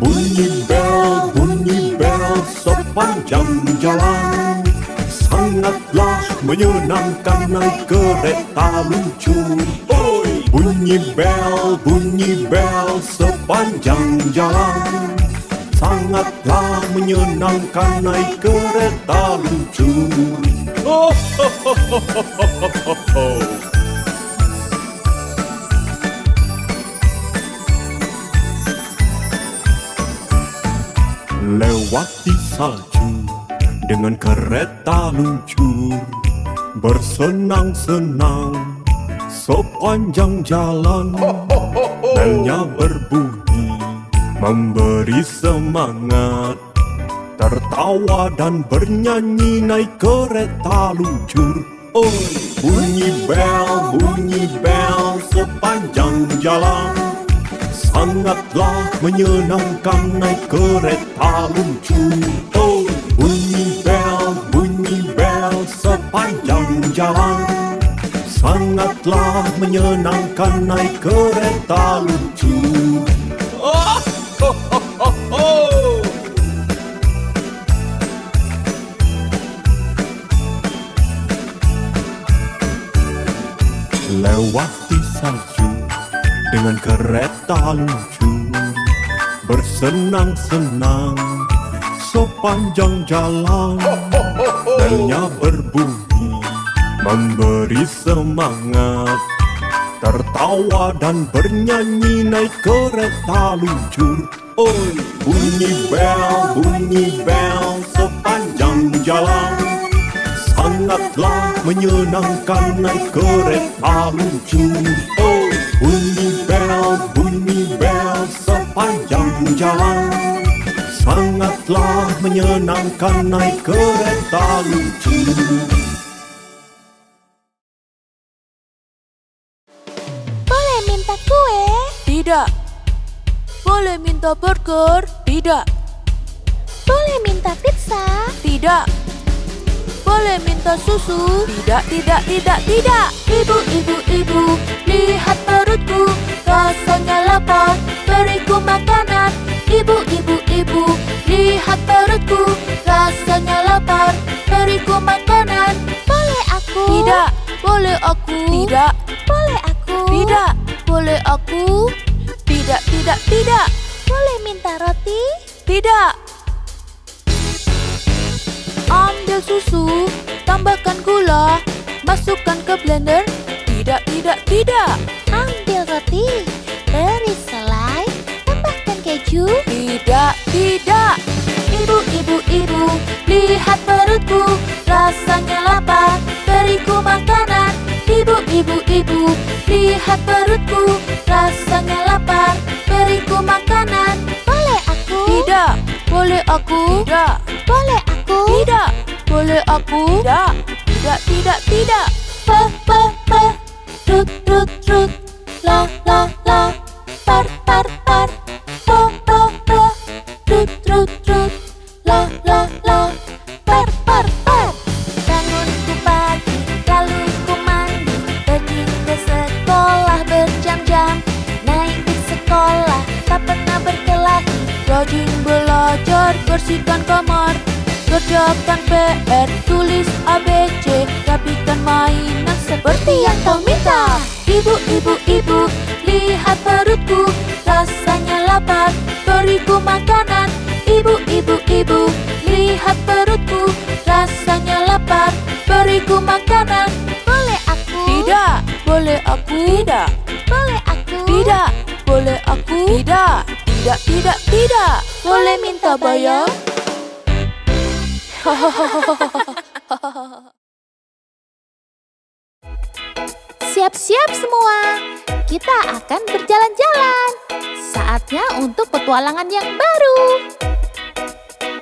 Bunyi bel sepanjang jalan, sangatlah menyenangkan naik kereta luncur. Bunyi bel sepanjang jalan, sangatlah menyenangkan naik kereta luncur. Lewati salju dengan kereta luncur, bersenang-senang sepanjang jalan. Belnya berbunyi memberi semangat, tertawa dan bernyanyi naik kereta luncur. Bunyi bel sepanjang jalan, sangatlah menyenangkan naik kereta luncur. Bunyi bel sepanjang jalan, sangatlah menyenangkan naik kereta luncur. Lewati salju dengan kereta luncur, bersenang-senang sepanjang jalan. Belnya berbunyi memberi semangat, tertawa dan bernyanyi naik kereta luncur. Bunyi bel sepanjang jalan, sangatlah menyenangkan naik kereta luncur. Bunyi bel sepanjang jalan, sangatlah menyenangkan naik kereta luncur. Boleh minta kue? Tidak. Boleh minta burger? Tidak. Boleh minta pizza? Tidak. Boleh minta susu? Tidak. Ibu, lihat perutku, rasanya lapar, beriku makanan. Ibu, lihat perutku, rasanya lapar, beriku makanan. Boleh aku? Tidak. Boleh aku? Tidak. Boleh aku? Tidak. Boleh aku? Tidak. Boleh minta roti? Tidak. Ambil susu, tambahkan gula, masukkan ke blender. Tidak. Ambil roti, beri selai, tambahkan keju. Tidak. Ibu, lihat perutku, rasanya lapar, beriku makanan. Ibu, lihat perutku, rasanya lapar, beriku makanan. Boleh aku? Tidak. Boleh aku? Tidak. Boleh aku? Tidak. Boleh aku? Tidak. Rut, la, par, rut, la, par. Bangunku pagi, lalu ku mandi, pergi ke sekolah berjam-jam. Naik bis sekolah, tak pernah berkelahi, Rajin belajar, bersihkan kamar, kerjakan PR, tulis ABC, rapikan mainan seperti yang kau minta. Ibu, lihat perutku, rasanya lapar, beriku makanan. Ibu, lihat perutku, rasanya lapar, beriku makanan. Boleh aku? Tidak. Boleh aku? Tidak. Boleh aku? Tidak. Boleh aku? Tidak. Boleh minta bayar? Siap-siap semua, kita akan berjalan-jalan. Saatnya untuk petualangan yang baru.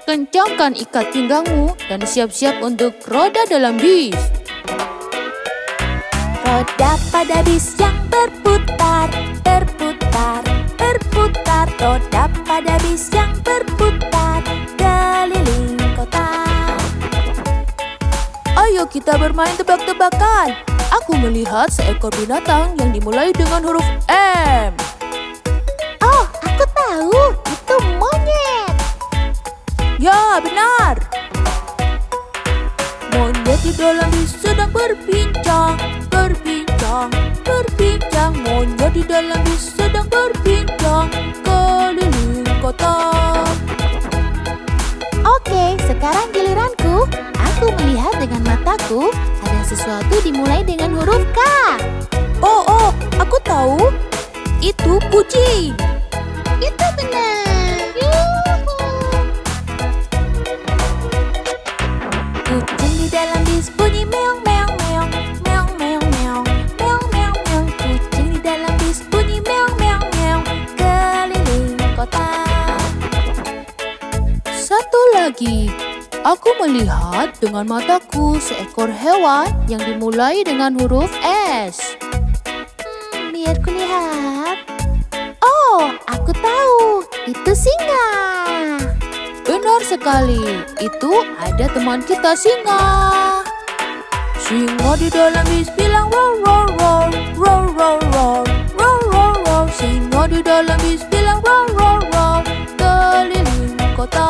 Kencangkan ikat pinggangmu dan siap-siap untuk roda dalam bis. Roda pada bis yang berputar, roda pada bis yang berputar, keliling kota. Ayo kita bermain tebak-tebakan. Aku melihat seekor binatang yang dimulai dengan huruf M. Oh, aku tahu. Itu monyet. Ya, benar. Monyet di dalam bis sedang berbincang, berbincang, berbincang. Monyet di dalam bis sedang berbincang keliling kota. Oke, sekarang giliranku. Aku melihat dengan mataku ada sesuatu dimulai dengan huruf K. Oh, aku tahu. Itu kucing. Itu benar. Yuhu. Kucing di dalam bis bunyi meong meong meong, meong meong meong, meong meong meong. Kucing di dalam bis bunyi meong meong meong keliling kota. Satu lagi, aku melihat dengan mataku seekor hewan yang dimulai dengan huruf S. Biar kulihat. Oh, aku tahu. Itu singa. Benar sekali, itu ada teman kita singa. Singa di dalam bis bilang roar roar roar, roar roar roar, roar roar roar. Singa di dalam bis bilang roar roar roar, keliling kota.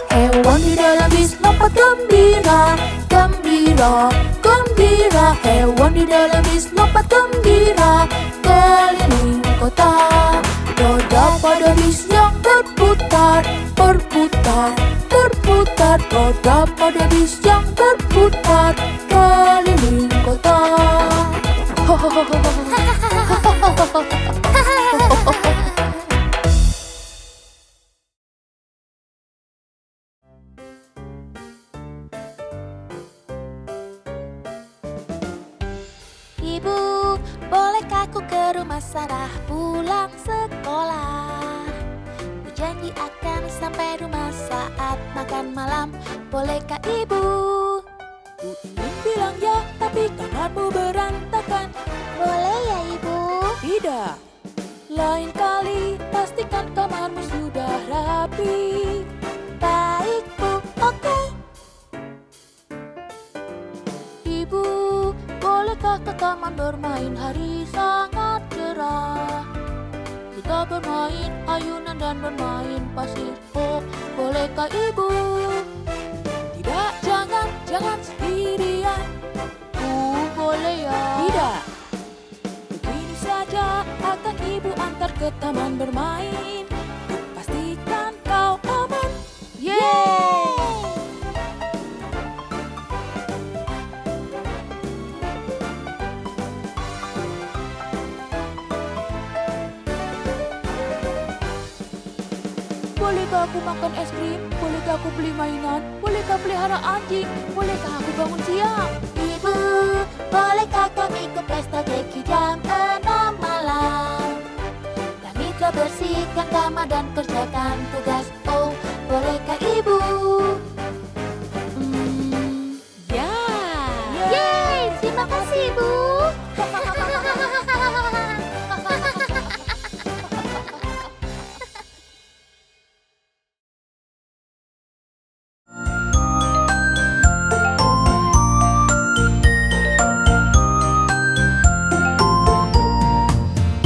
Hewan di dalam bis lompat gembira, gembira, gembira. Hewan di dalam bis lompat gembira keliling kota. Roda pada bis yang berputar, berputar, berputar. Roda pada bis yang berputar keliling kota. Ibu, bolehkah aku ke rumah Sarah pulang sekolah? Berjanji akan sampai rumah saat makan malam. Bolehkah ibu? Ku ingin bilang ya, tapi kamarmu berantakan. Boleh ya ibu? Tidak. Lain kali pastikan kamarmu sudah rapi. Baik bu, oke. Ibu, bolehkah ke taman bermain, hari sangat cerah. Kita bermain ayunan dan bermain pasir. Oh, bolehkah ibu? Tidak, jangan sendirian. Boleh ya? Tidak. Begini saja akan ibu antar ke taman bermain. Pastikan kau aman. Yeay! Bolehkah aku makan es krim? Bolehkah aku beli mainan? Bolehkah pelihara anjing? Bolehkah aku bangun siang? Ibu, bolehkah kami ke pesta keki jam 6 malam? Kami telah bersihkan kamar dan kerjakan tugas. Oh, bolehkah ibu? Ya. Yeay, terima kasih ibu.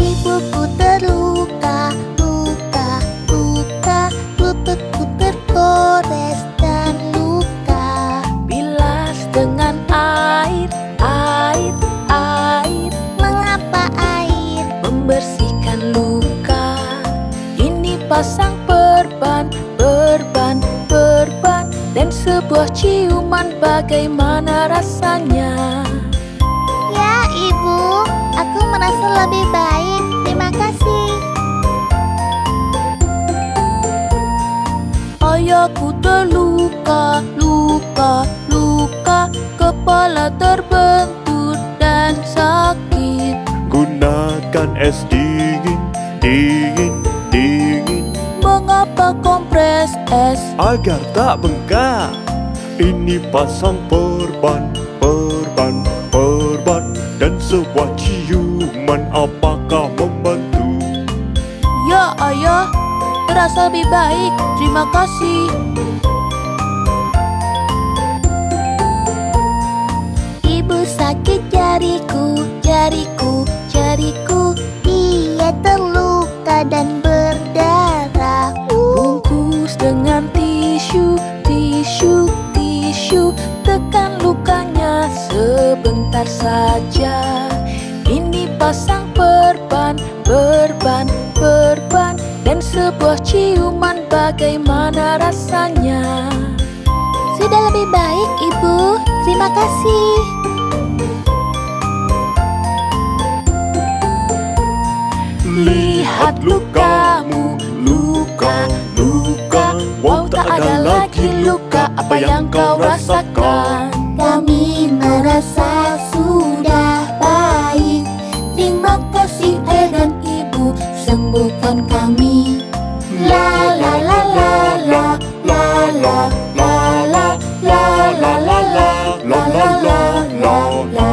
Ibuku terluka, luka, luka. Lututku tergores dan luka. Bilas dengan air, air, air. Mengapa air? Membersihkan luka. Ini pasang perban, perban, perban. Dan sebuah ciuman, bagaimana rasanya? Ya ibu, aku merasa lebih baik. Terima kasih. Ayahku terluka, luka, luka. Kepala terbentur dan sakit. Gunakan es dingin, dingin, dingin Mengapa kompres es? agar tak bengkak. Ini pasang perban, perban, perban. Dan sebuah ciuman, apakah membantu? Ya ayah, terasa lebih baik. Terima kasih. jariku, jariku, jariku. Ia terluka dan berdarah. Bungkus dengan tisu, tisu, tisu. Tekan lukanya sebentar saja. Ini pasang perban, perban, perban. Dan sebuah ciuman, bagaimana rasanya? Sudah lebih baik, Ibu. Terima kasih. Lihat lukamu, luka, luka. Wow, tak ada lagi luka. Apa yang kau rasakan? Kami merasa sudah baik. Terima kasih ayah dan ibu, sembuhkan kami. La la la la la la la la la la la la la la la la.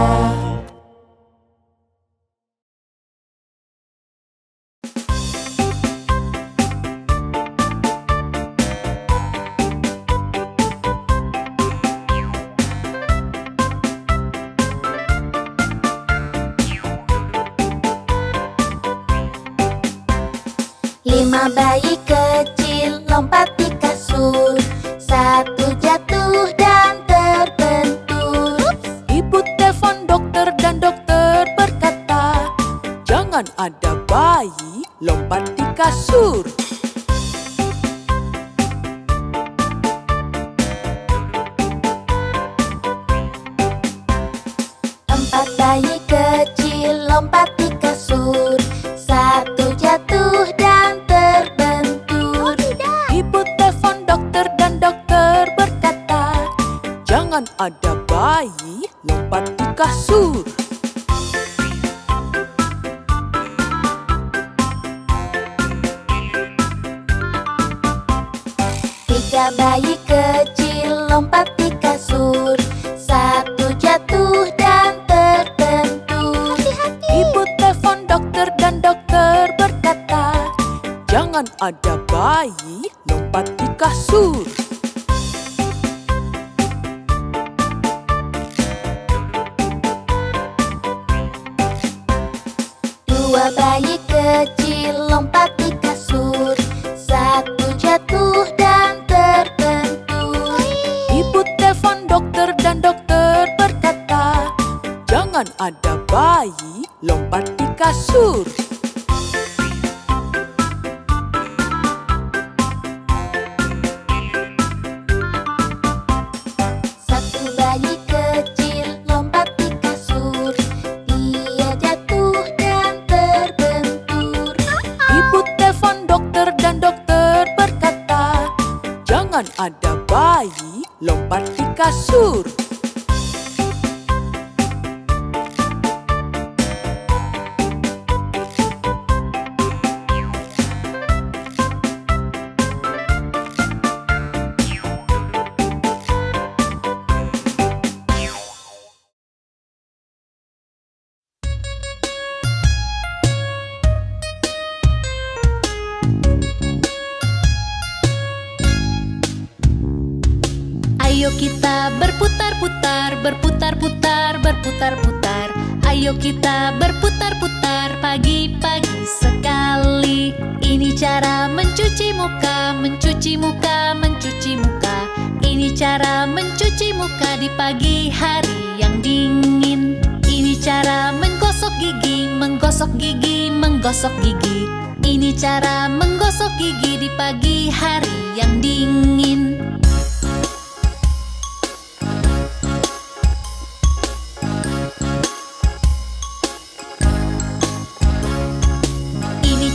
Lima bayi kecil lompat di kasur. Satu jatuh dan terbentur. Ibu telepon dokter dan dokter berkata, jangan ada bayi lompat di kasur. Empat bayi kecil lompat di kasur. Satu jatuh dan terbentur. Ibu telepon dokter dan dokter berkata, jangan ada bayi lompat di kasur. Tiga bayi kecil lompat di kasur. Satu jatuh dan terbentur. Ibu telepon dokter dan dokter berkata, jangan ada bayi lompat di kasur. Dua bayi kecil lompat di kasur. Satu jatuh dan terbentur. Ibu telepon dokter dan dokter berkata, jangan ada bayi lompat di kasur. Satu bayi kecil lompat di kasur. Dia jatuh dan terbentur. Ibu telepon dokter dan dokter berkata, jangan ada bayi lompat di kasur. Ayo kita berputar-putar, berputar-putar, berputar-putar. Ayo kita berputar-putar pagi-pagi sekali. Ini cara mencuci muka, mencuci muka, mencuci muka. Ini cara mencuci muka di pagi hari yang dingin. Ini cara menggosok gigi, menggosok gigi, menggosok gigi. Ini cara menggosok gigi di pagi hari yang dingin.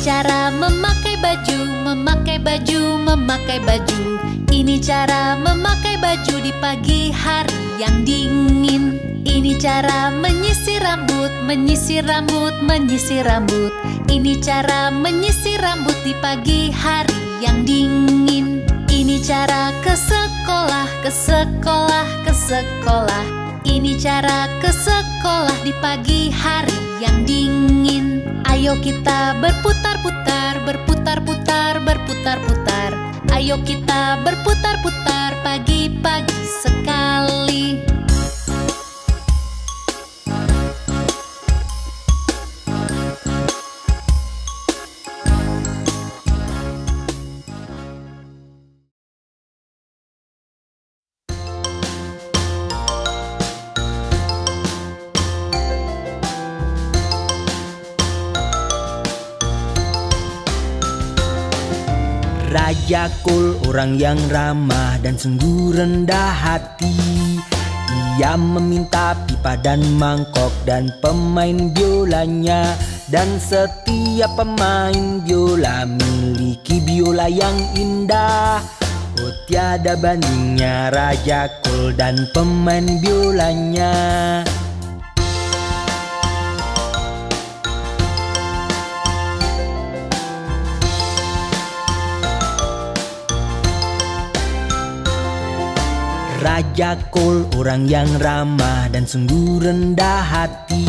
Cara memakai baju, memakai baju, memakai baju. Ini cara memakai baju di pagi hari yang dingin. Ini cara menyisir rambut, menyisir rambut, menyisir rambut. Ini cara menyisir rambut di pagi hari yang dingin. Ini cara ke sekolah, ke sekolah, ke sekolah. Ini cara ke sekolah di pagi hari yang dingin. Ayo kita berputar-putar, berputar-putar, berputar-putar. Ayo kita berputar-putar pagi-pagi sekali. Raja Kol orang yang ramah dan sungguh rendah hati. Ia meminta pipa dan mangkok dan pemain biolanya. Dan setiap pemain biola miliki biola yang indah. Oh tiada bandingnya Raja Kol dan pemain biolanya. Raja Kol orang yang ramah dan sungguh rendah hati.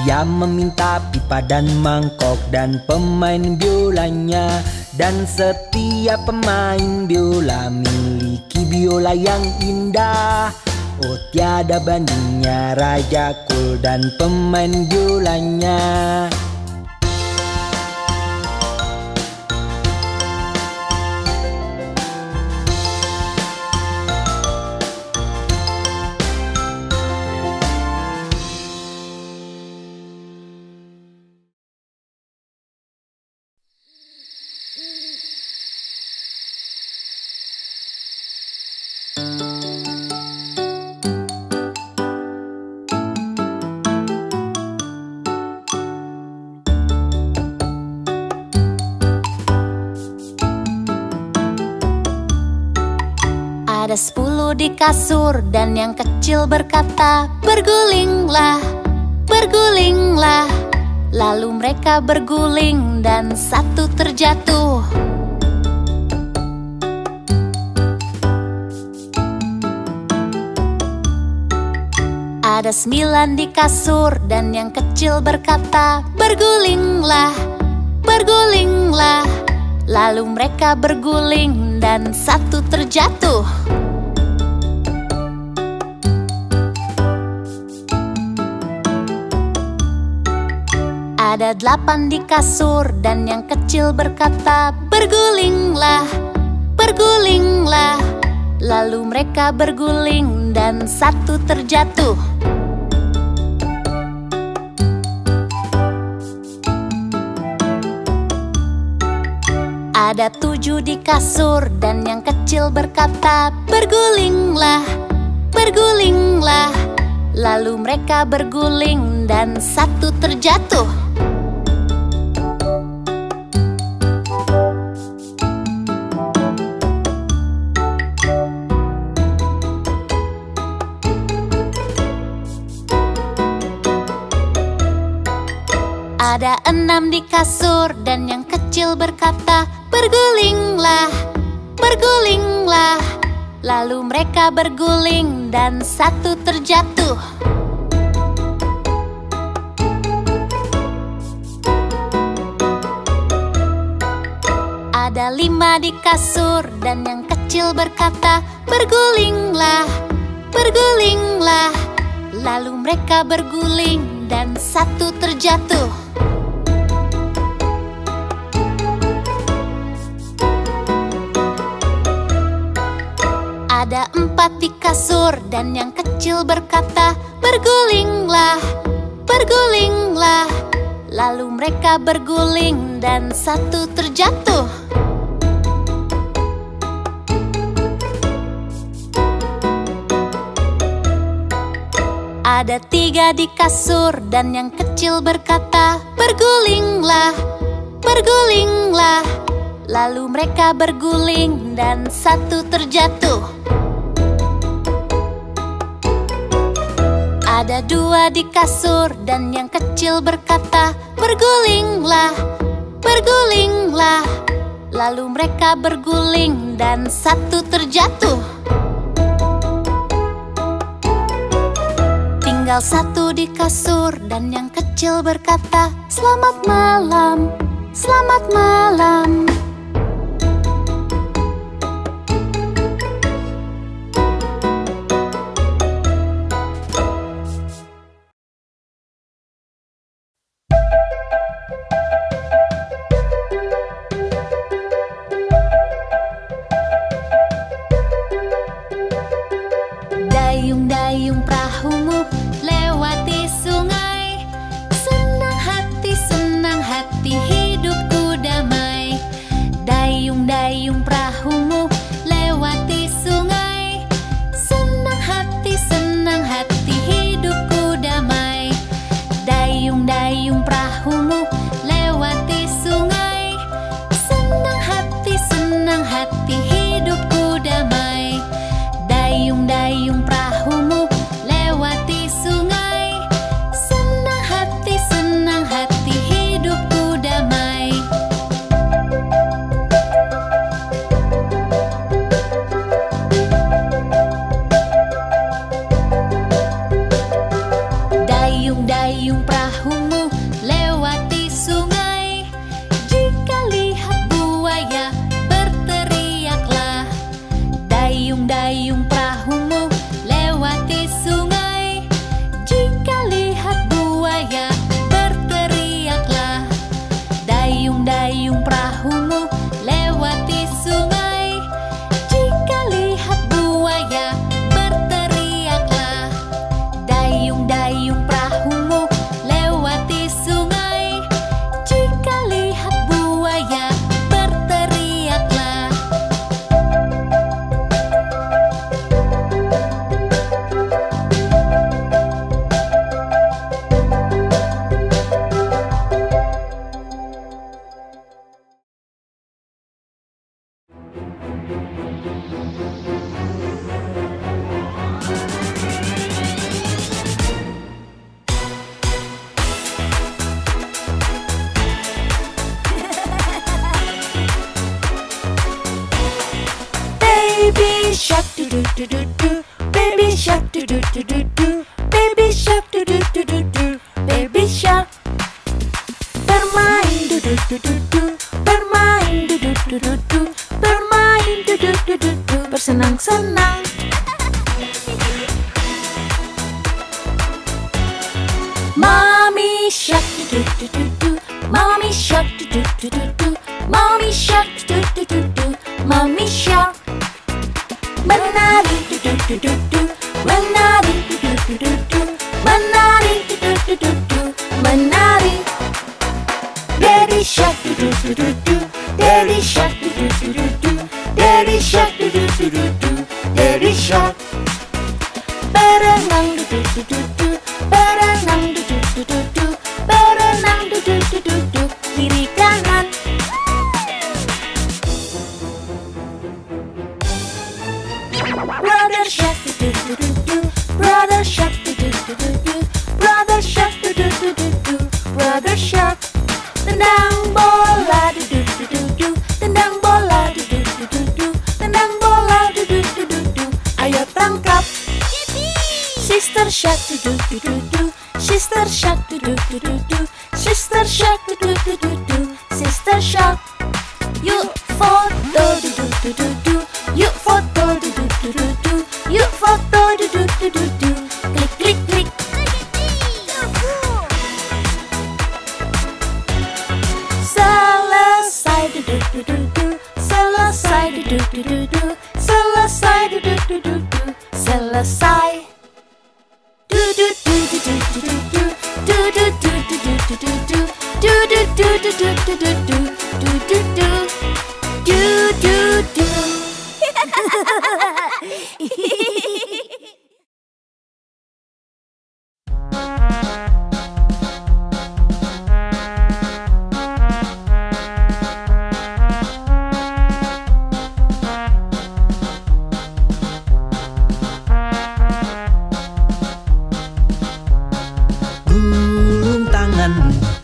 Ia meminta pipa dan mangkok dan pemain biolanya. Dan setiap pemain biola miliki biola yang indah. Oh tiada bandingnya Raja Kol dan pemain biolanya. Ada 10 di kasur dan yang kecil berkata, bergulinglah, bergulinglah. Lalu mereka berguling dan satu terjatuh. Ada 9 di kasur dan yang kecil berkata, bergulinglah, bergulinglah. Lalu mereka berguling dan satu terjatuh. Ada 8 di kasur dan yang kecil berkata, bergulinglah, bergulinglah. Lalu mereka berguling dan satu terjatuh. Ada 7 di kasur dan yang kecil berkata, bergulinglah, bergulinglah. Lalu mereka berguling dan satu terjatuh. Ada 6 di kasur dan yang kecil berkata, bergulinglah, bergulinglah. Lalu mereka berguling dan satu terjatuh. Ada 5 di kasur dan yang kecil berkata, bergulinglah, bergulinglah. Lalu mereka berguling dan satu terjatuh. Ada 4 di kasur dan yang kecil berkata, bergulinglah, bergulinglah. Lalu mereka berguling dan satu terjatuh. Ada 3 di kasur dan yang kecil berkata, bergulinglah, bergulinglah. Lalu mereka berguling dan satu terjatuh. Ada 2 di kasur dan yang kecil berkata, bergulinglah, bergulinglah. Lalu mereka berguling dan satu terjatuh. Tinggal 1 di kasur dan yang kecil berkata, selamat malam, selamat malam. Dayung-dayung perahumu lewati sungai. Senang hati hidupku damai. do do do do. Baby shark do do do do do. Baby shark do do do do do. Baby shark. Bermain do do do do do. Bermain do do do do do. Bermain do do do do do. Bersenang-senang. Mommy shark do do do do. Mommy shark do do do do do. Mommy shark do do do do. Mommy shark. Menari do do do do do. Menari do do do do do. Menari do do do do do. Menari. Daddy shark do do do do do. Daddy shark do do do do do. Daddy shark do do do do do. Daddy shark. Berenang do do do do do. Berenang do do do do do. Berenang do do do do do. Kiri kanan. Brother shark do do do do do. Brother shark do do do do do. Brother shark do do do do do. Brother shark. Tendang bola do do do do do. Tendang bola do do do do do. Tendang bola do do do do do. Ayo tangkap. Sister shark do do do do do. Sister shark do do do do do. Sister shark do do do do do. Sister shark. Yuk foto do do do do do. Yuk foto do do do do do. Yuk foto do do do do do. Klik klik klik. Selesai do do do do do. Selesai do do do do do. Selesai do do do do do. Selesai. Do do do do do do do do. Do do do do do do do do. Do do do do do do do do. Do do do. Do do do.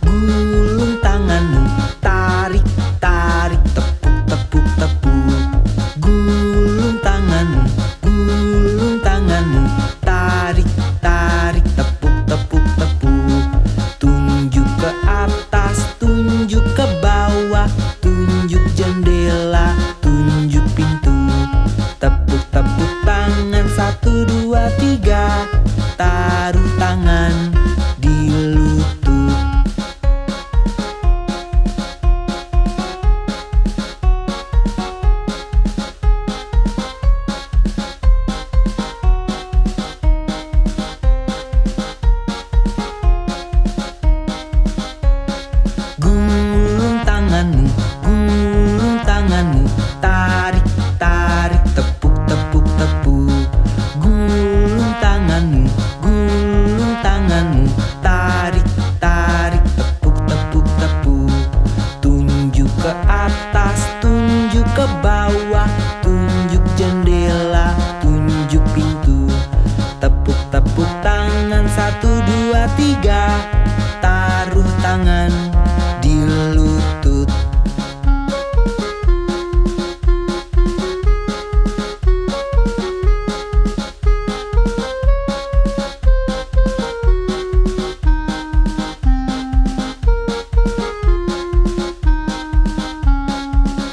Gulung tanganmu, tarik, tarik, tepuk, tepuk, tepuk. Gulung tanganmu, tarik, tarik, tepuk, tepuk, tepuk. Tunjuk ke atas, tunjuk ke bawah, tunjuk jendela, tunjuk pintu. Tepuk, tepuk tangan, 1, 2, 3. Taruh tangan di lutut. Gulung tanganmu, tarik, tarik, tepuk, tepuk, tepuk. Gulung tanganmu, tarik, tarik, tepuk, tepuk, tepuk. Tunjuk ke atas, tunjuk ke bawah, tunjuk jendela, tunjuk pintu. Tepuk, tepuk tangan, 1, 2, 3. Taruh tangan di lutut.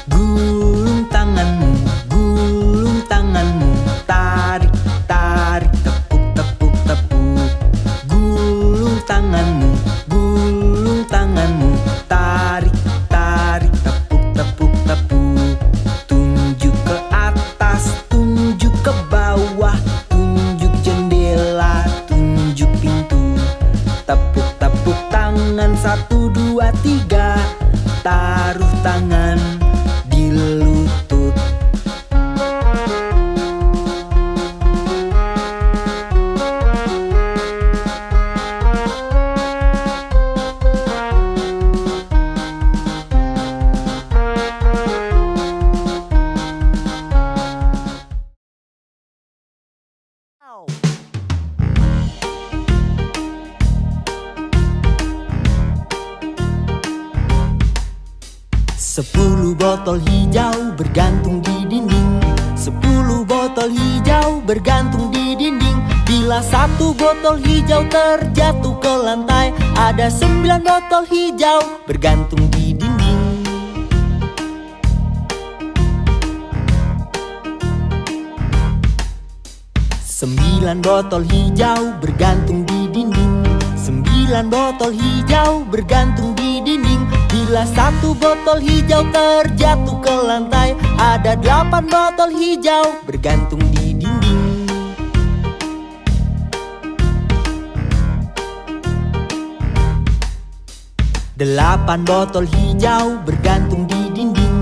Gulung tanganmu, tarik, tarik, tepuk, tepuk, tepuk. Gulung tanganmu, tarik, tarik, tepuk, tepuk, tepuk. Tunjuk ke atas, tunjuk ke bawah, tunjuk jendela, tunjuk pintu. Tepuk, tepuk tangan, 1, 2, 3. Taruh tangan di lutut. Sepuluh botol hijau bergantung di dinding. 10 botol hijau bergantung di dinding. Bila 1 botol hijau terjatuh ke lantai, ada 9 botol hijau bergantung di dinding. 9 botol hijau bergantung di dinding. 9 botol hijau bergantung di dinding. Bila 1 botol hijau terjatuh ke lantai, ada 8 botol hijau bergantung di dinding. 8 botol hijau bergantung di dinding.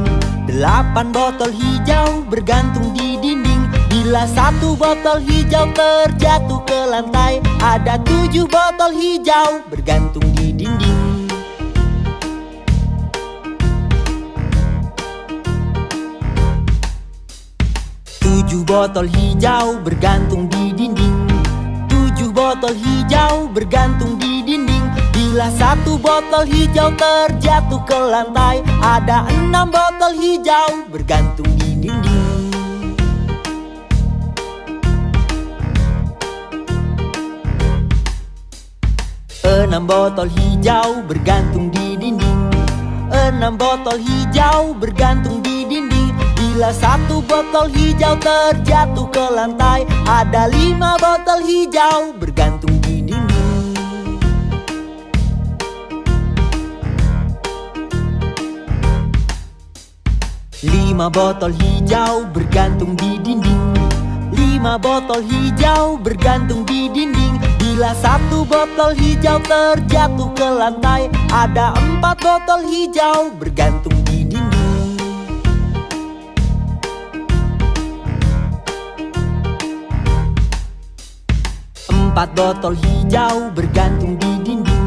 8 botol hijau bergantung di dinding. Bila 1 botol hijau terjatuh ke lantai, ada 7 botol hijau bergantung di dinding. 7 botol hijau bergantung di dinding. 7 botol hijau bergantung di dinding. Bila 1 botol hijau terjatuh ke lantai, ada 6 botol hijau bergantung di dinding. 6 botol hijau bergantung di dinding. 6 botol hijau bergantung di dinding. Bila 1 botol hijau terjatuh ke lantai, ada 5 botol hijau bergantung di dinding. 5 botol hijau bergantung di dinding. 5 botol hijau bergantung di dinding. Bila 1 botol hijau terjatuh ke lantai, ada 4 botol hijau bergantung di dinding. 4 botol hijau bergantung di dinding.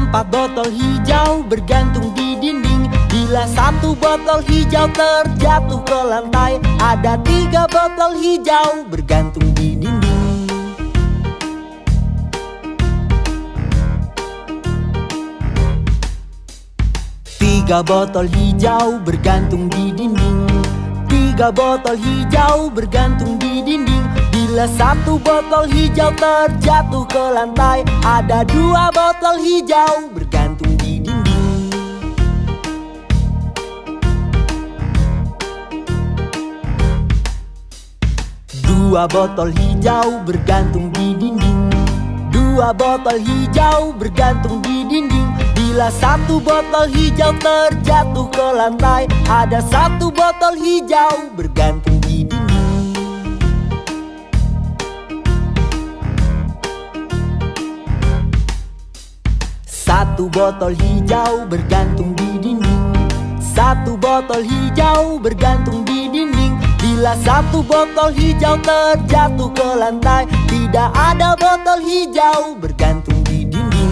4 botol hijau bergantung di dinding. Bila 1 botol hijau terjatuh ke lantai, ada 3 botol hijau bergantung di dinding. 3 botol hijau bergantung di dinding. 3 botol hijau bergantung di dinding. Bila 1 botol hijau terjatuh ke lantai, ada 2 botol hijau bergantung di dinding. 2 botol hijau bergantung di dinding. 2 botol hijau bergantung di dinding. Bila 1 botol hijau terjatuh ke lantai, ada 1 botol hijau bergantung di dinding. 1 botol hijau bergantung di dinding. 1 botol hijau bergantung di dinding. Bila 1 botol hijau terjatuh ke lantai, tidak ada botol hijau bergantung di dinding.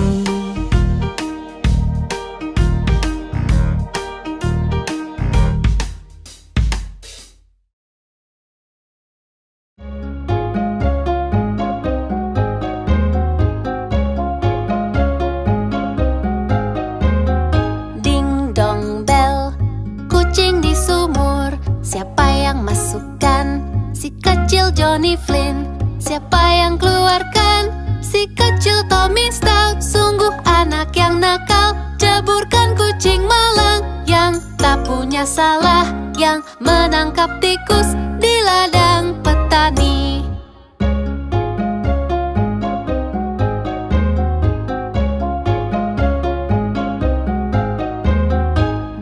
Ding dong bel, kucing di sumur. Siapa yang masukkan? Si kecil Johnny Flynn. Siapa yang keluarkan? Si kecil Tommy Stout. Sungguh anak yang nakal. Ceburkan kucing malang yang tak punya salah, yang menangkap tikus di ladang petani.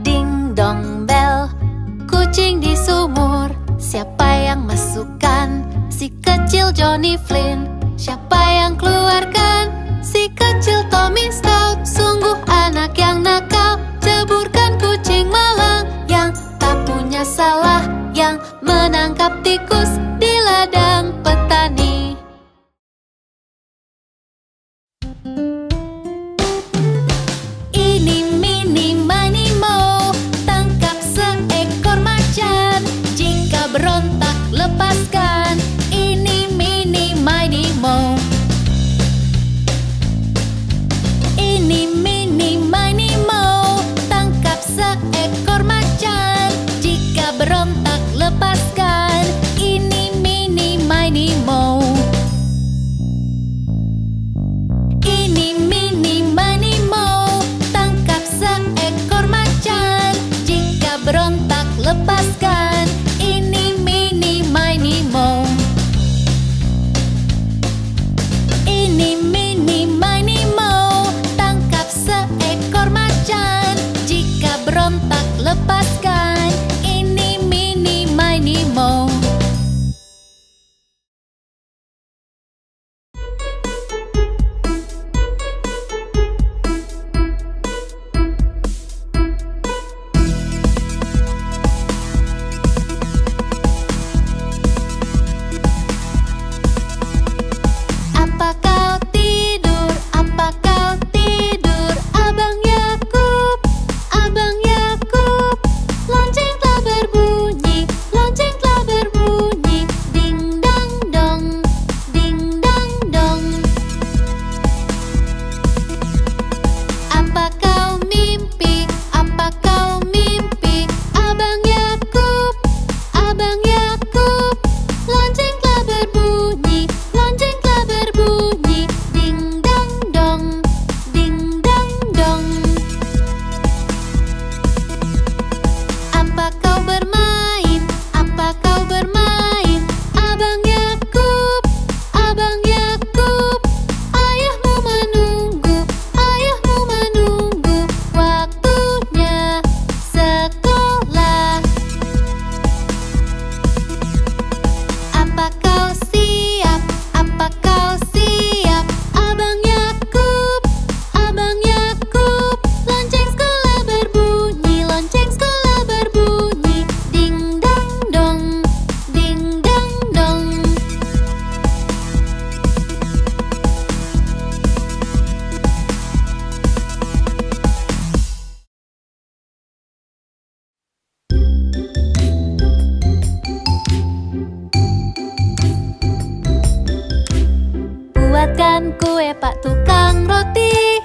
Ding dong bel, kucing di sumur. Siapa yang masukkan? Si kecil Johnny Flynn. Siapa yang keluarkan? Si kecil Tommy Stout. Sungguh anak yang nakal. Ceburkan kucing malang yang tak punya salah, yang menangkap tikus di ladang petani. Ini mini mini mo, tangkap seekor macan. Jika berontak lepaskan. Ini mini mini mo. Ini mini mini mo, tangkap seekor macan. Jika berontak lepaskan. lepaskan. Ini mini miny moe. Ini mini miny moe, tangkap seekor macan. Jika berontak lepaskan. Ini mini miny moe. Apa kau tidur? Apa kau tidur? Abang Yakub, Abang Yakub. Lonceng telah berbunyi, lonceng telah berbunyi. Ding dang dong, ding dang dong. Apa kau mimpi? Apa kau mimpi? Abang Yakub, Abang Yakub. Lonceng telah berbunyi, lonceng telah berbunyi. Ding dang dong, ding dang dong. Apa kau bermain? Apa kau bermain? Abang Yakub, Abang Yakub. Ayahmu menunggu, ayahmu menunggu. Waktunya sekolah. Apa kau siap? Apa kau siap? Abang Yakub, Abang Yakub. Lonceng sekolah berbunyi, lonceng sekolah berbunyi. Ding dang dong, ding dang dong. Buatkan kue Pak tukang roti,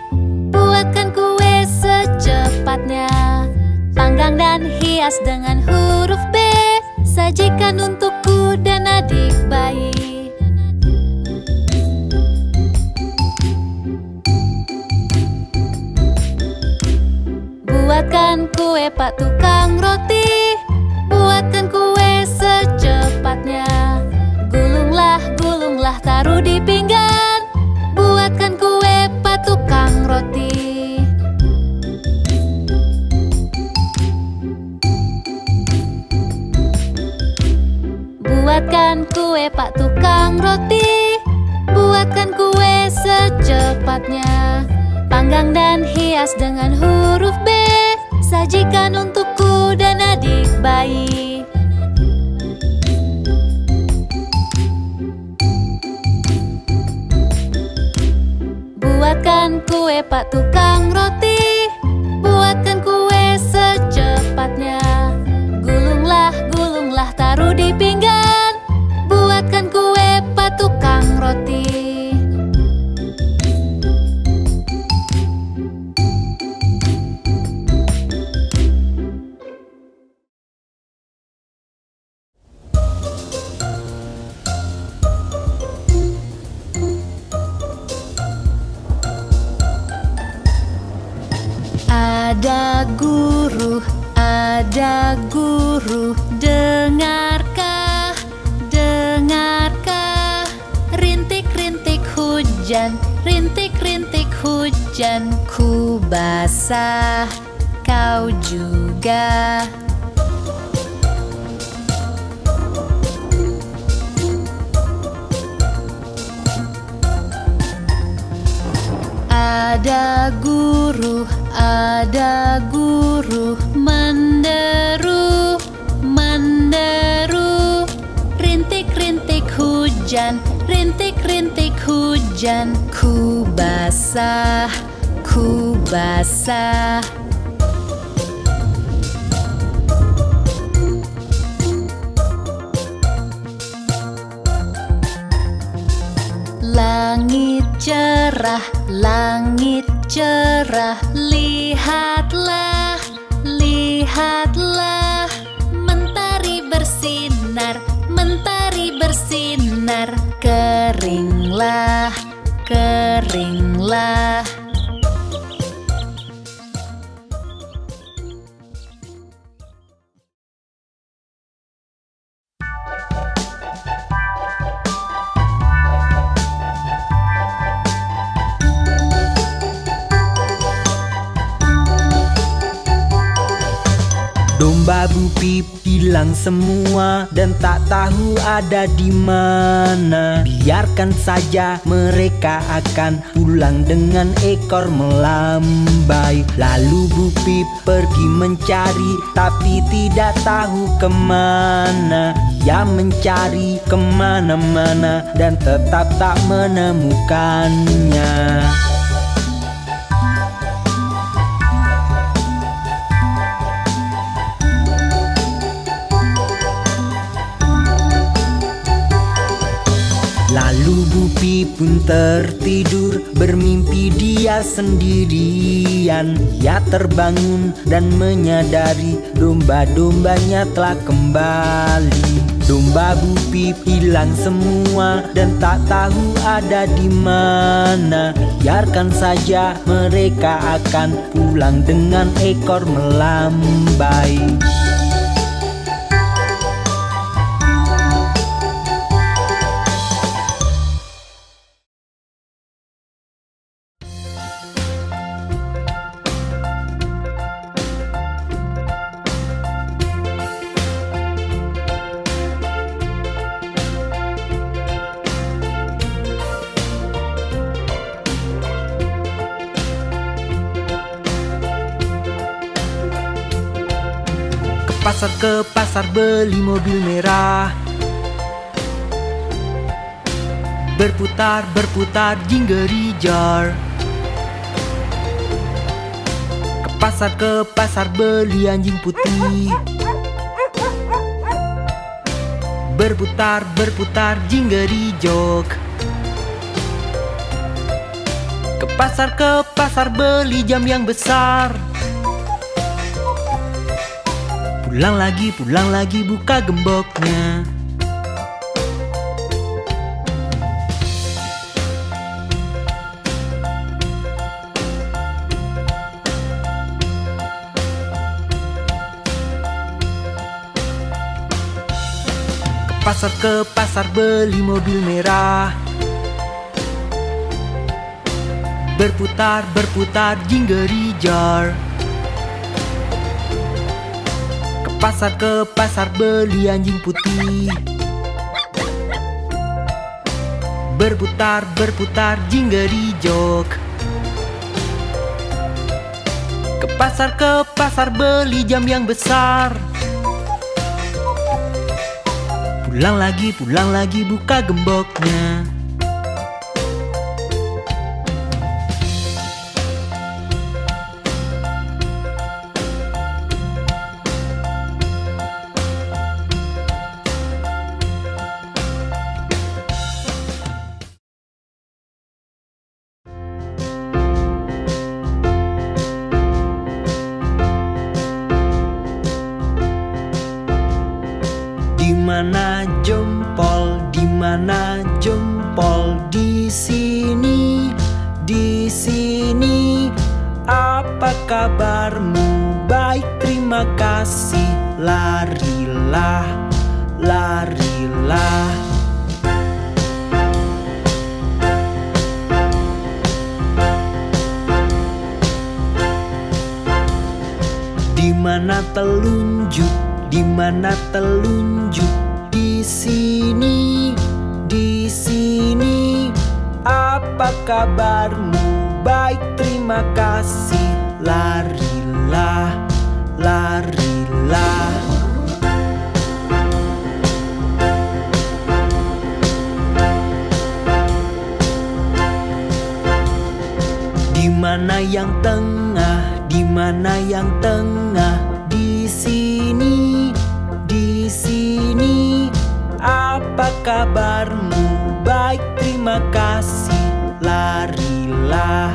buatkan kue secepatnya. Panggang dan hias dengan huruf B, sajikan untukku dan adik bayi. Buatkan kue Pak tukang roti, buatkan kue secepatnya. Gulunglah, gulunglah, taruh di pinggan. Buatkan kue Pak tukang roti. Buatkan kue Pak tukang roti, buatkan kue secepatnya. Panggang dan hias dengan huruf B, sajikan untukku dan adik bayi. Buatkan kue Pak tukang roti, buatkan kue secepatnya. Gulunglah, gulunglah, taruh di pinggan. Buatkan kue Pak tukang roti. Ada guru, dengarkah, dengarkah? Rintik-rintik hujan, rintik-rintik hujan. Ku basah, kau juga. Ada guru, menderu, menderu. Rintik-rintik hujan, rintik-rintik hujan. Ku basah, ku basah. Langit cerah, langit cerah. Lihatlah, lihatlah. Mentari bersinar, mentari bersinar. Keringlah, keringlah. Domba Bu Pip hilang semua dan tak tahu ada di mana. Biarkan saja, mereka akan pulang dengan ekor melambai. Lalu Bu Pip pergi mencari, tapi tidak tahu kemana. Ia mencari kemana-mana dan tetap tak menemukannya. Lalu Bu Pip pun tertidur, bermimpi dia sendirian. Ia terbangun dan menyadari domba-dombanya telah kembali. Domba Bu Pip hilang semua dan tak tahu ada di mana. Biarkan saja, mereka akan pulang dengan ekor melambai. Ke pasar beli mobil merah. Berputar jinggeri jar. Ke pasar beli anjing putih. Berputar jinggeri jok. Ke pasar beli jam yang besar. Pulang lagi buka gemboknya. Ke pasar beli mobil merah. Berputar jinggeri jar. Ke pasar beli anjing putih. Berputar jinggeri jok. Ke pasar beli jam yang besar. Pulang lagi buka gemboknya. Dimana jempol di sini, apa kabarmu? Baik, terima kasih. Larilah. Dimana telunjuk? Di sini, apa kabarmu? Baik, terima kasih. Larilah. Dimana yang tengah? Di sini, apa kabarmu? Baik, terima kasih. Larilah.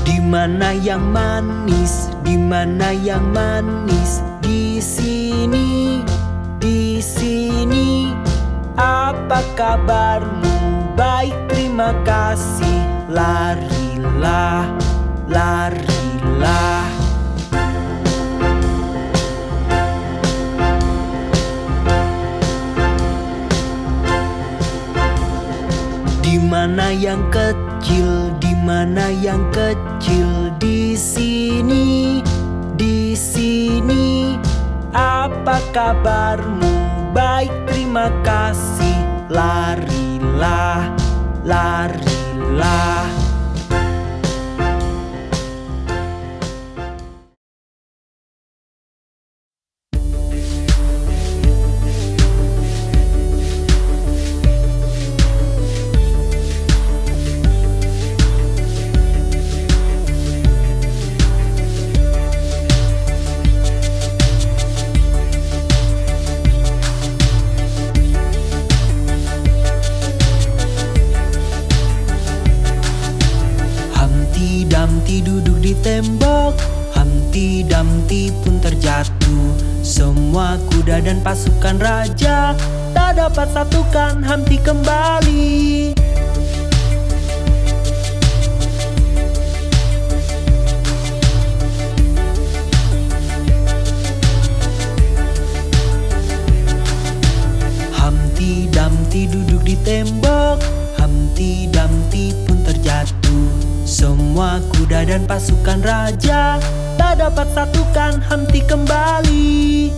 Dimana yang manis? Di sini, apa kabarmu? Baik, terima kasih. Larilah. Di mana yang kecil, di mana yang kecil? Di sini, di sini. Apa kabarmu? Baik, terima kasih. Larilah, larilah. Damti duduk di tembok, Humpty Dumpty pun terjatuh. Semua kuda dan pasukan raja tak dapat satukan Humpty kembali. Humpty Dumpty duduk di tembok, Humpty Dumpty pun terjatuh. Semua kuda dan pasukan raja tak dapat satukan Humpty kembali.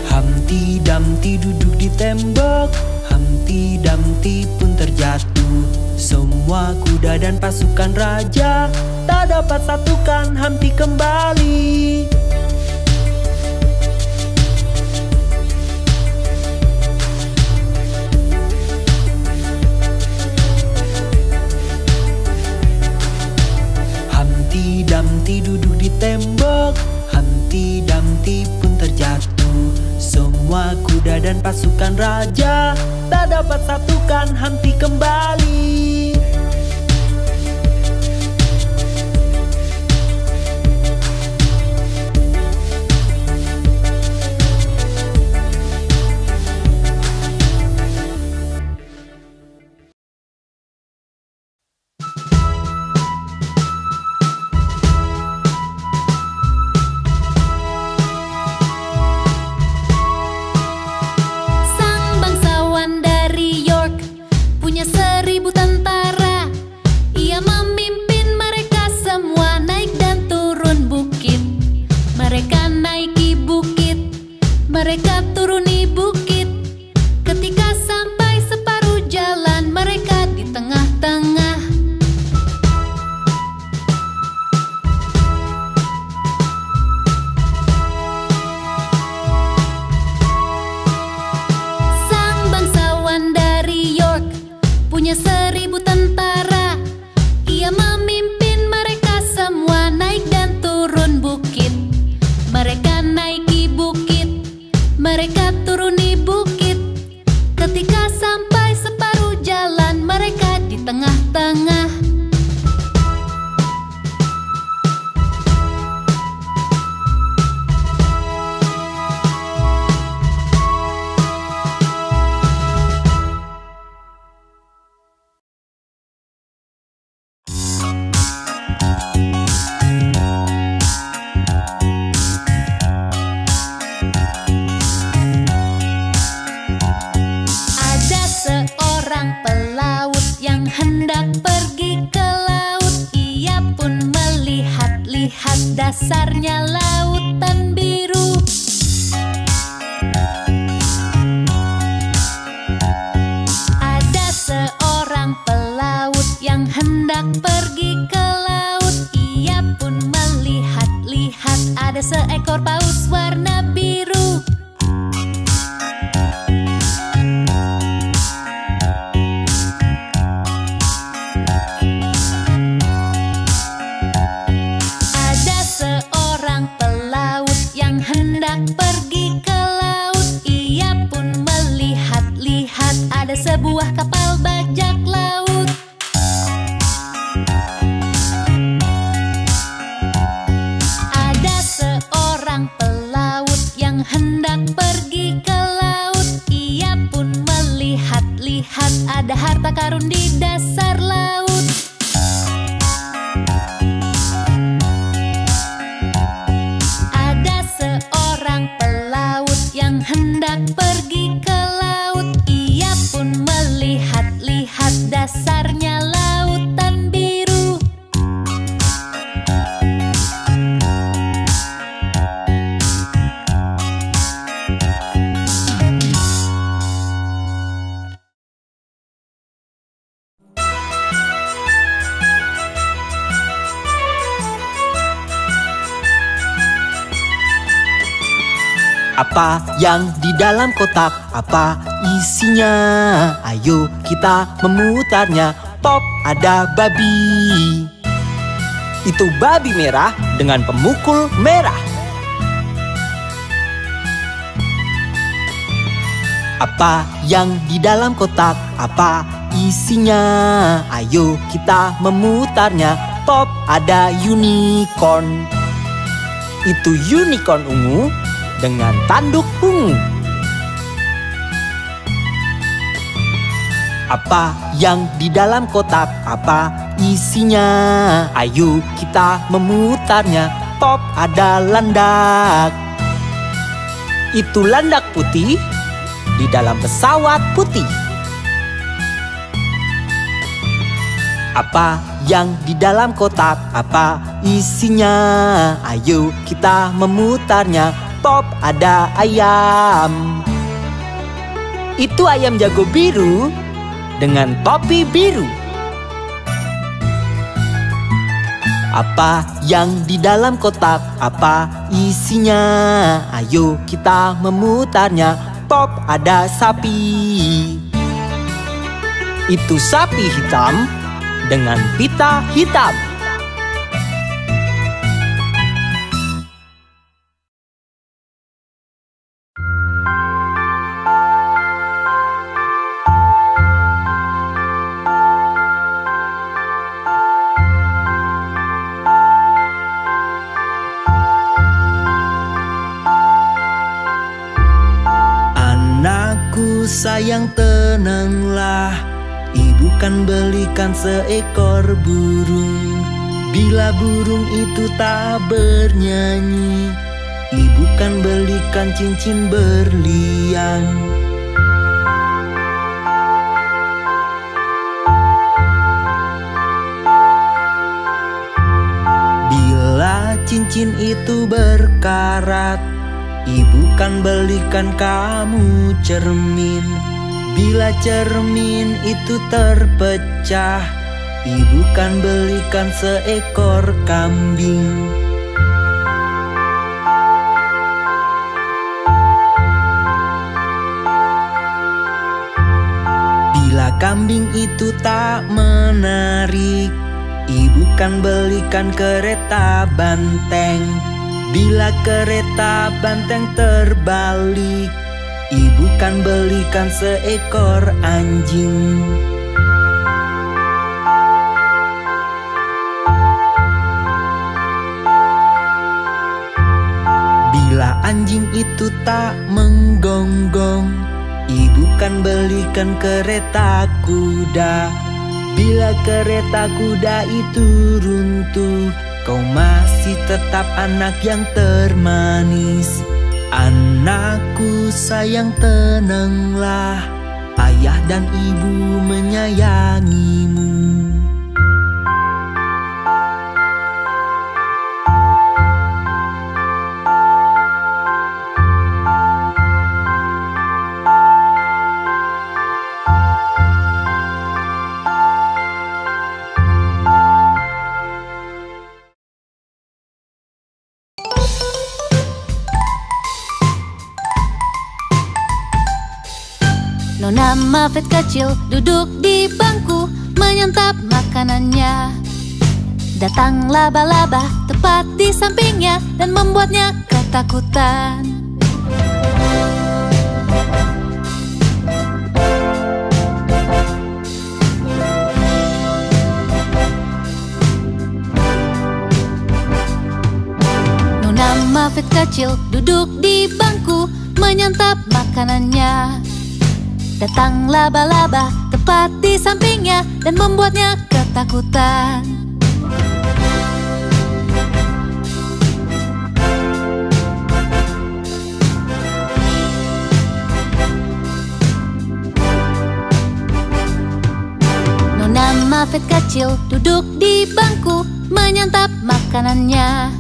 Humpty Dumpty duduk di tembok, Humpty Dumpty pun terjatuh. Semua kuda dan pasukan raja tak dapat satukan Humpty kembali. Humpty Dumpty duduk di tembok, Humpty Dumpty pun terjatuh. Semua kuda dan pasukan raja tak dapat satukan Humpty kembali. Mereka turuni bukit. Ketika sampai separuh jalan, mereka di tengah-tengah. Sang bangsawan dari York punya 1000 tentara. Ia memimpin mereka semua naik dan turun bukit. Mereka naiki bukit, mereka turuni bukit. Ketika sampai separuh jalan, mereka di tengah-tengah. Pelaut yang hendak pergi ke laut. Ia pun melihat-lihat dasarnya lautan biru. Ada seorang pelaut yang hendak pergi ke laut. Ia pun melihat-lihat ada seekor paus warna biru. Hendak pergi ke laut. Ia pun melihat-lihat ada sebuah kapal bajak laut. Ada seorang pelaut yang hendak pergi ke laut. Ia pun melihat-lihat ada harta karun di dasar laut. Apa yang di dalam kotak? Apa isinya? Ayo kita memutarnya. Pop, ada babi. Itu babi merah dengan pemukul merah. Apa yang di dalam kotak? Apa isinya? Ayo kita memutarnya. Pop, ada unicorn. Itu unicorn ungu dengan tanduk ungu. Apa yang di dalam kotak? Apa isinya? Ayo kita memutarnya. Pop, ada landak. Itu landak putih di dalam pesawat putih. Apa yang di dalam kotak? Apa isinya? Ayo kita memutarnya. Pop, ada ayam. Itu ayam jago biru dengan topi biru. Apa yang di dalam kotak? Apa isinya? Ayo kita memutarnya. Pop, ada sapi. Itu sapi hitam dengan pita hitam. Anakku sayang, tenanglah. Ibu kan belikan seekor burung. Bila burung itu tak bernyanyi, ibu kan belikan cincin berlian. Bila cincin itu berkarat, ibu kan belikan kamu cermin. Bila cermin itu terpecah, ibu kan belikan seekor kambing. Bila kambing itu tak menarik, ibu kan belikan kereta banteng. Bila kereta banteng terbalik, ibu kan belikan seekor anjing. Bila anjing itu tak menggonggong, ibu kan belikan kereta kuda. Bila kereta kuda itu runtuh, kau masih tetap anak yang termanis. Anakku sayang, tenanglah. Ayah dan ibu menyayangimu. Nona Muffet kecil duduk di bangku menyantap makanannya. Datang laba-laba tepat di sampingnya dan membuatnya ketakutan. Nona Muffet kecil duduk di bangku menyantap makanannya. Datang laba-laba tepat di sampingnya dan membuatnya ketakutan. Nona Muffet kecil duduk di bangku menyantap makanannya.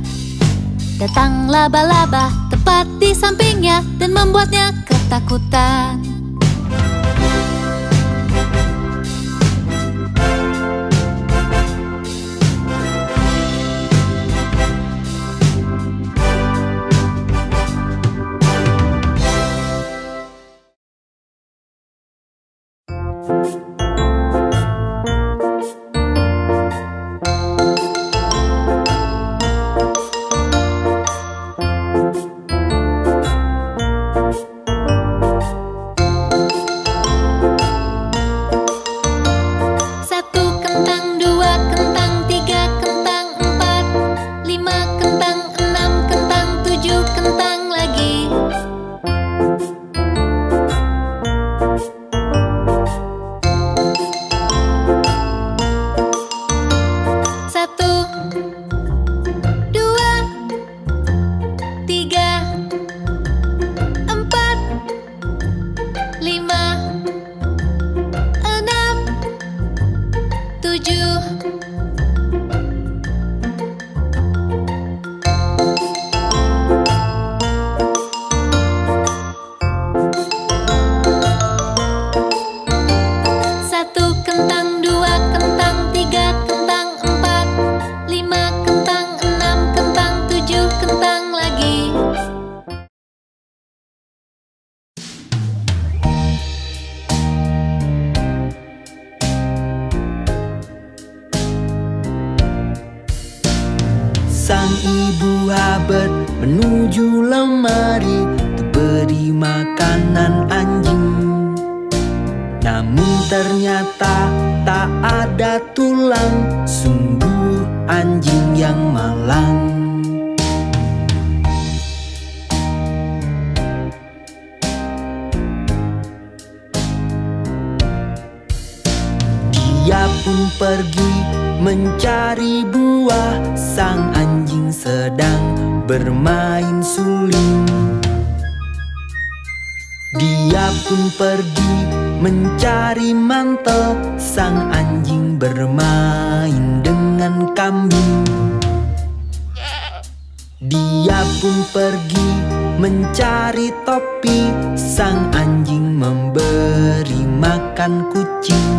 Datang laba-laba tepat di sampingnya dan membuatnya ketakutan. Sang ibu Hubbard menuju lemari untuk beri makanan anjing. Namun ternyata tak ada tulang, sungguh anjing yang malang. Dia pun pergi mencari buah, sang anjing sedang bermain suling. Dia pun pergi mencari mantel, sang anjing bermain dengan kambing. Dia pun pergi mencari topi, sang anjing memberi makan kucing.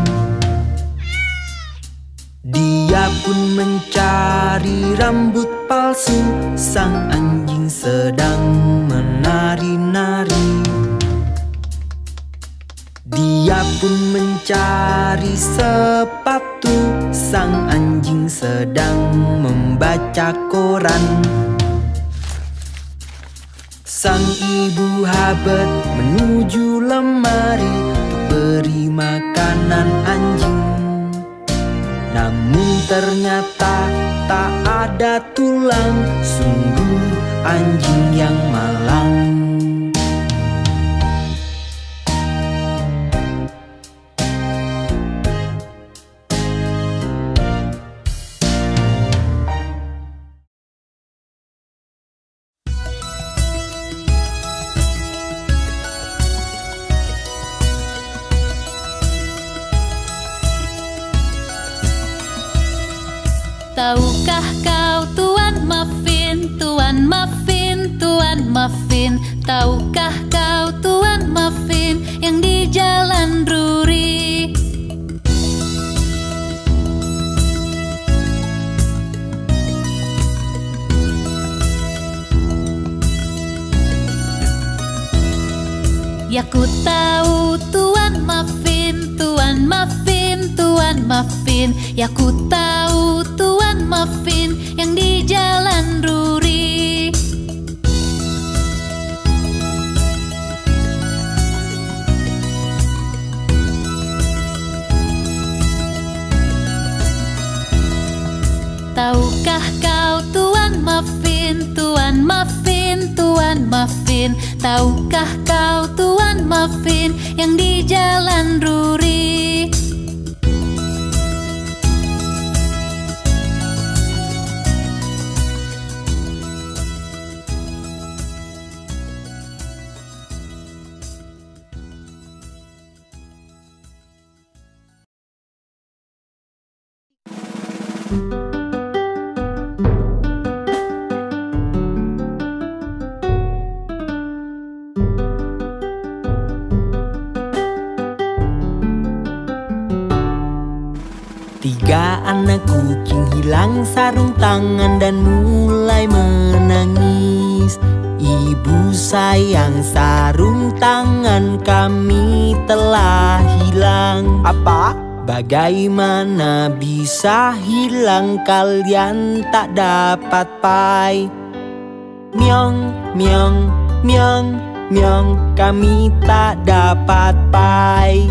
Dia pun mencari rambut palsu, sang anjing sedang menari-nari. Dia pun mencari sepatu, sang anjing sedang membaca koran. Sang ibu Hubbard menuju lemari untuk beri makanan anjing. Namun ternyata tak ada tulang, sungguh anjing yang malang. Tahukah kau Tuan Muffin, Tuan Muffin, Tuan Muffin? Tahukah kau Tuan Muffin yang di Jalan Drury? Ya ku tahu Tuan Muffin, Tuan Muffin, Tuan Muffin. Ya ku tahu Tuan Muffin yang di Jalan Drury. Tahukah kau Tuan Muffin, Tuan Muffin, Tuan Muffin? Tahukah kau Tuan Muffin yang di Jalan Drury? Tiga anak kucing hilang sarung tangan dan mulai menangis. Ibu sayang, sarung tangan kami telah hilang. Apa? Bagaimana bisa hilang, kalian tak dapat pai? Myong, myong, myong, myong, kami tak dapat pai.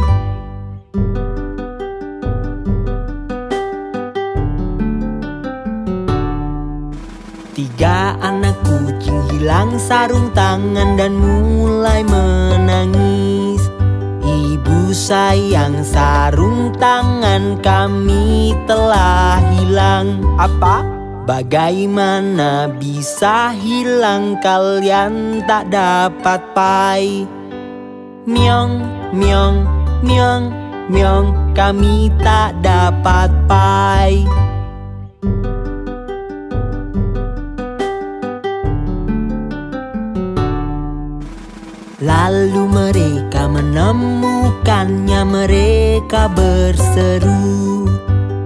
Tiga anak kucing hilang sarung tangan dan mulai menangis. Ibu sayang, sarung tangan kami telah hilang. Apa? Bagaimana bisa hilang, kalian tak dapat pai? Myong, myong, myong, myong, kami tak dapat pai. Lalu mereka menemukannya, mereka berseru,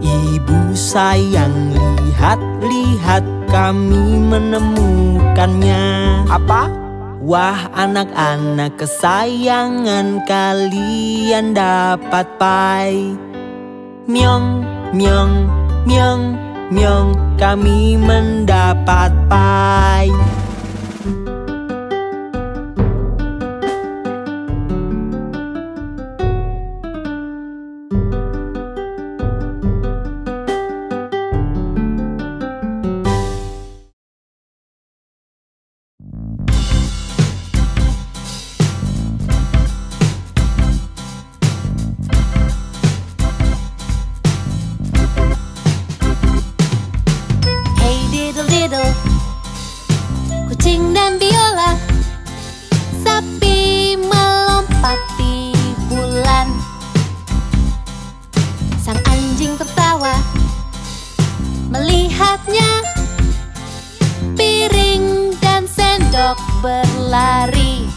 ibu sayang, lihat, lihat, kami menemukannya. Apa? Wah anak-anak kesayangan, kalian dapat pai. Myong, myong, myong, Myong, kami mendapat pie. Kucing dan biola, sapi melompati bulan. Sang anjing tertawa melihatnya, piring dan sendok berlari.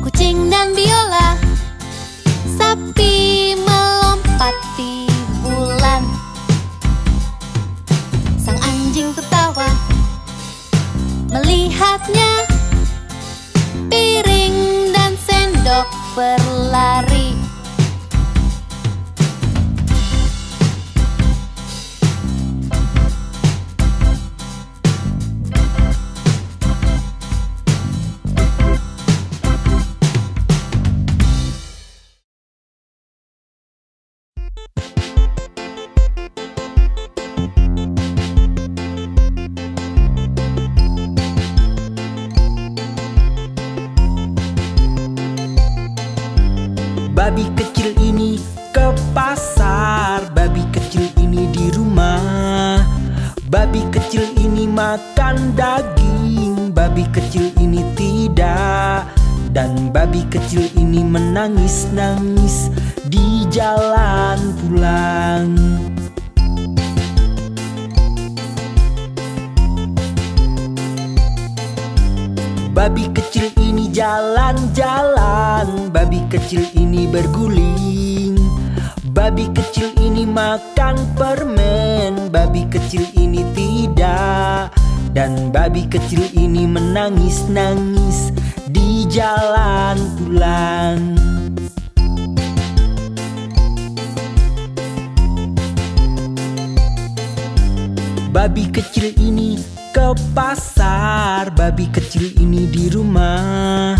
Kucing dan biola, sapi melompati bulan. Sang anjing tertawa melihatnya, piring dan sendok berlari. Babi kecil ini ke pasar, babi kecil ini di rumah. Babi kecil ini makan daging, babi kecil ini tidak. Dan babi kecil ini menangis-nangis di jalan pulang. Babi kecil ini jalan-jalan, babi kecil ini berguling. Babi kecil ini makan permen, babi kecil ini tidak. Dan babi kecil ini menangis-nangis di jalan pulang. Babi kecil ini ke pasar, babi kecil ini di rumah.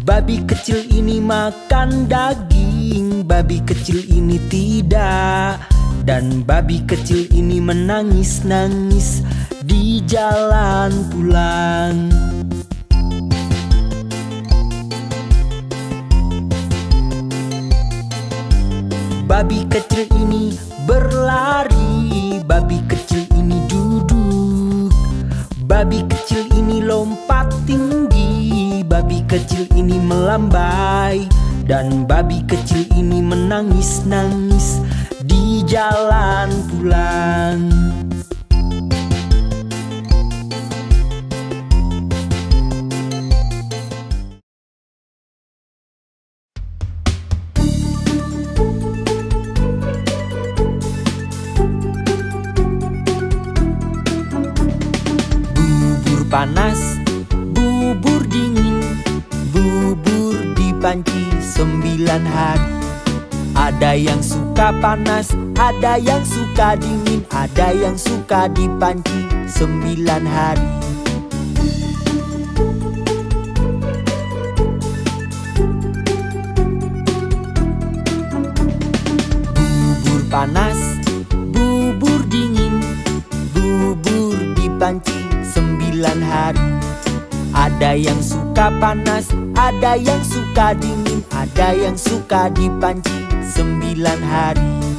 Babi kecil ini makan daging, babi kecil ini tidak. Dan babi kecil ini menangis-nangis di jalan pulang. Babi kecil ini berlari, babi kecil ini duduk. Babi kecil ini lompat tinggi, babi kecil ini melambai. Dan babi kecil ini menangis-nangis di jalan pulang. Panas, bubur dingin, bubur di panci 9 hari. Ada yang suka panas, ada yang suka dingin, ada yang suka di panci 9 hari. Bubur panas, bubur dingin, bubur di panci 9 hari. Ada yang suka panas, ada yang suka dingin, ada yang suka di panci 9 hari.